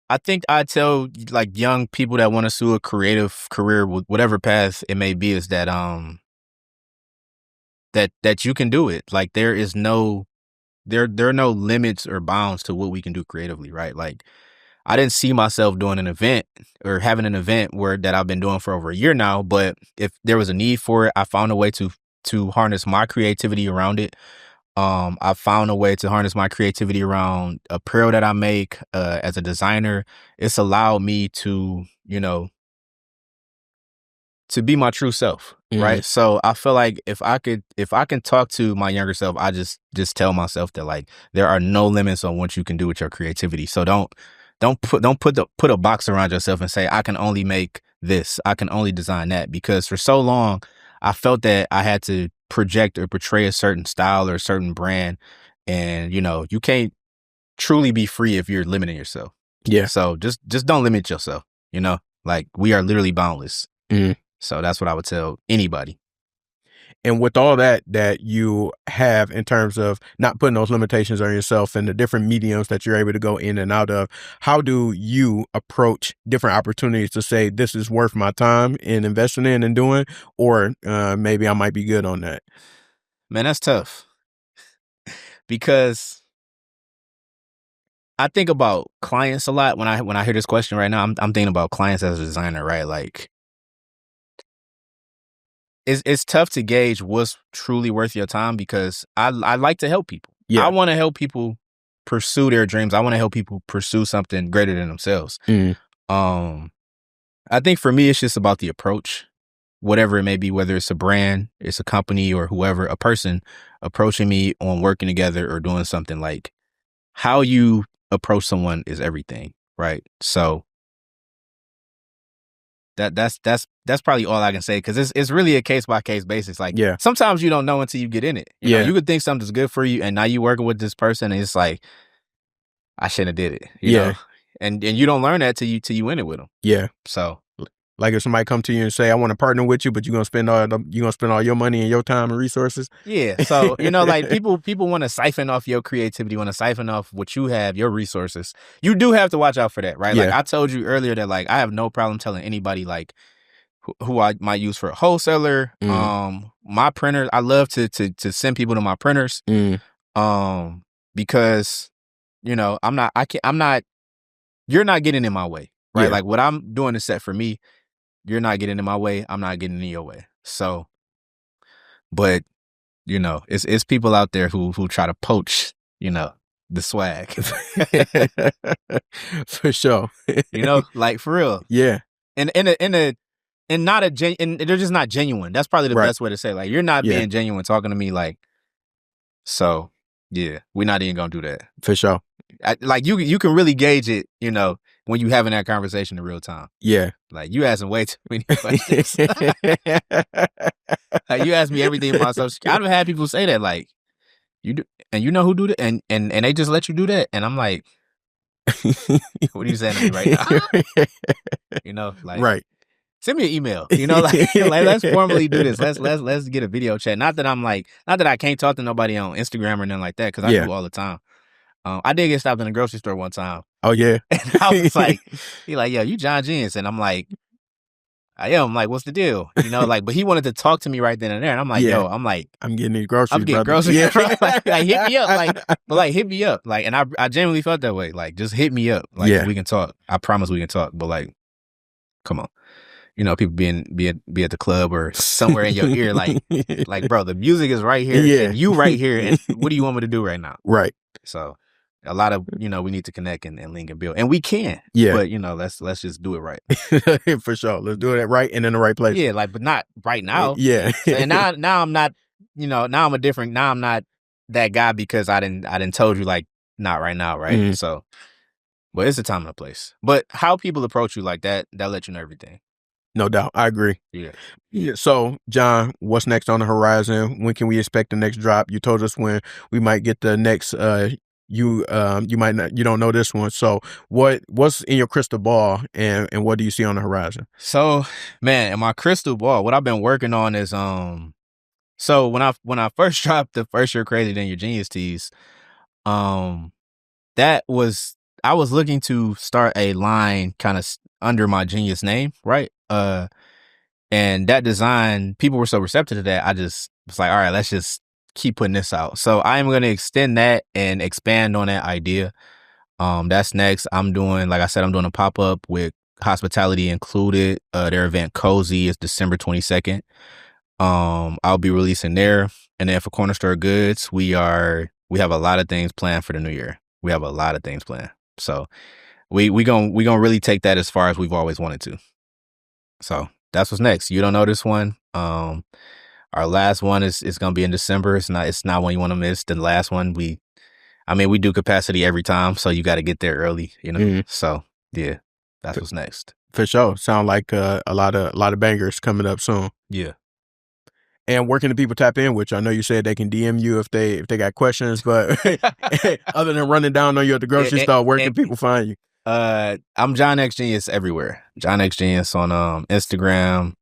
I think I tell like young people that want to pursue a creative career with whatever path it may be, is that that you can do it. Like, there are no limits or bounds to what we can do creatively, right? Like, I didn't see myself doing an event or having an event that I've been doing for over a year now, but if there was a need for it, I found a way to harness my creativity around it. I found a way to harness my creativity around apparel that I make as a designer. It's allowed me to, to be my true self, right? So I feel like if I can talk to my younger self, I just tell myself that, like, there are no limits on what you can do with your creativity. So don't put a box around yourself and say, I can only make this, I can only design that, because for so long I felt that I had to project or portray a certain style or a certain brand, and you can't truly be free if you're limiting yourself. Yeah. So just don't limit yourself. Like, we are literally boundless. So that's what I would tell anybody. And with all that you have in terms of not putting those limitations on yourself and the different mediums that you're able to go in and out of, how do you approach different opportunities to say, this is worth my time in investing in and doing, or maybe I might be good on that? Man, that's tough. Because I think about clients a lot when I hear this question right now. I'm thinking about clients as a designer, right? Like, it's tough to gauge what's truly worth your time, because I like to help people. Yeah. I want to help people pursue their dreams. I want to help people pursue something greater than themselves. I think for me, it's just about the approach, whatever it may be, whether it's a brand, it's a company, or whoever, a person approaching me on working together or doing something. Like, how you approach someone is everything, right? So that's probably all I can say, because it's really a case by case basis. Like, sometimes you don't know until you get in it. You know, you could think something's good for you, and now you working with this person, and it's like, I shouldn't have did it. You know? And you don't learn that till you in it with them. Yeah. So, like, if somebody come to you and say, I want to partner with you, but you're gonna spend all your money and your time and resources. Yeah. So, you know, like, people want to siphon off your creativity, want to siphon off what you have, your resources. You do have to watch out for that, right? Like, I told you earlier that, like, I have no problem telling anybody, like, who I might use for a wholesaler. My printer, I love to send people to my printers. Because, you know, you're not getting in my way, right? Like, what I'm doing is set for me. You're not getting in my way. I'm not getting in your way. So, but, you know, it's people out there who try to poach, you know, the swag. For sure. You know, like, for real. Yeah. And not a and they're just not genuine. That's probably the best way to say it. Like, you're not being genuine talking to me, like, so yeah, we're not even gonna do that. For sure. Like, you can really gauge it, you know, when you having that conversation in real time. Yeah. Like, you asking way too many questions. Like, you ask me everything about social security. I've had people say that, like, you do, and you know who do that, and they just let you do that, and I'm like, what are you saying to me right now? You know, like, send me an email. You know, like let's formally do this. Let's get a video chat. Not that I can't talk to nobody on Instagram or nothing like that, because I do all the time. I did get stopped in a grocery store one time. Oh yeah. And I was like, he like, yo, you Jon Genius, and I'm like, I am. Like, what's the deal? You know, like, but he wanted to talk to me right then and there, and I'm like, yo, I'm getting these groceries. I'm getting groceries. Yeah. like, hit me up. Hit me up. Like, and I genuinely felt that way. Like, just hit me up. Like, we can talk. I promise we can talk. But, like, come on. You know, people be at the club or somewhere in your ear, like, bro, the music is right here, and you right here, and what do you want me to do right now? Right. So, a lot of, you know, we need to connect and link and build, and we can. Yeah. But, you know, let's just do it right. For sure. Let's do it right and in the right place. Yeah, like, but not right now. Yeah. So, and now I'm not, you know, now I'm not that guy, because I didn't told you, like, not right now, right? Mm-hmm. So, but it's a time and a place. But how people approach you like that let you know everything. No doubt. I agree. Yeah. So, Jon, what's next on the horizon? When can we expect the next drop? You told us when we might get the next, you might not, you don't know this one. So what's in your crystal ball, and what do you see on the horizon? So, man, in my crystal ball, what I've been working on is, so when I first dropped the First You're Crazy Then You're Genius tees, I was looking to start a line kind of under my Genius name, right? And that design, people were so receptive to that, I just was like, all right, let's just keep putting this out. So I'm going to extend that and expand on that idea. That's next. Like I said, I'm doing a pop-up with hospitality included. Their event Cozy is December 22nd. I'll be releasing there. And then for Corner Store Goods, we have a lot of things planned for the new year. We have a lot of things planned. So we gonna really take that as far as we've always wanted to. So that's what's next. You don't know this one. Our last one is gonna be in December. It's not one you want to miss. The last one, we do capacity every time, so you got to get there early, you know. Mm-hmm. So yeah, that's what's next. For sure. Sound like a lot of bangers coming up soon. Yeah. And where can the people tap in with you? I know you said they can DM you if they got questions, but other than running down on you at the grocery store, where can people find you? I'm Jon X Genius everywhere. Jon X Genius on Instagram.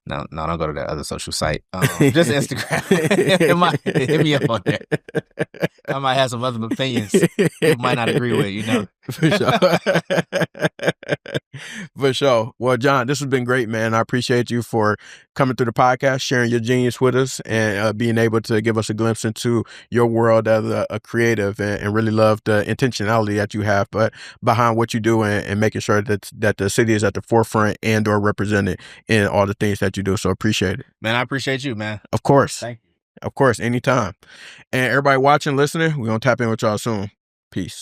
No, don't go to that other social site. Just Instagram. Hit me up on there. I might have some other opinions you might not agree with, you know. For sure. For sure. Well, Jon, this has been great, man. I appreciate you for coming through the podcast, sharing your genius with us, and being able to give us a glimpse into your world as a creative, and really love the intentionality that you have behind what you do, and making sure that the city is at the forefront and or represented in all the things that you do. So appreciate it. Man, I appreciate you, man. Of course. Thank you. Of course, anytime. And everybody watching, listening, we're going to tap in with y'all soon. Peace.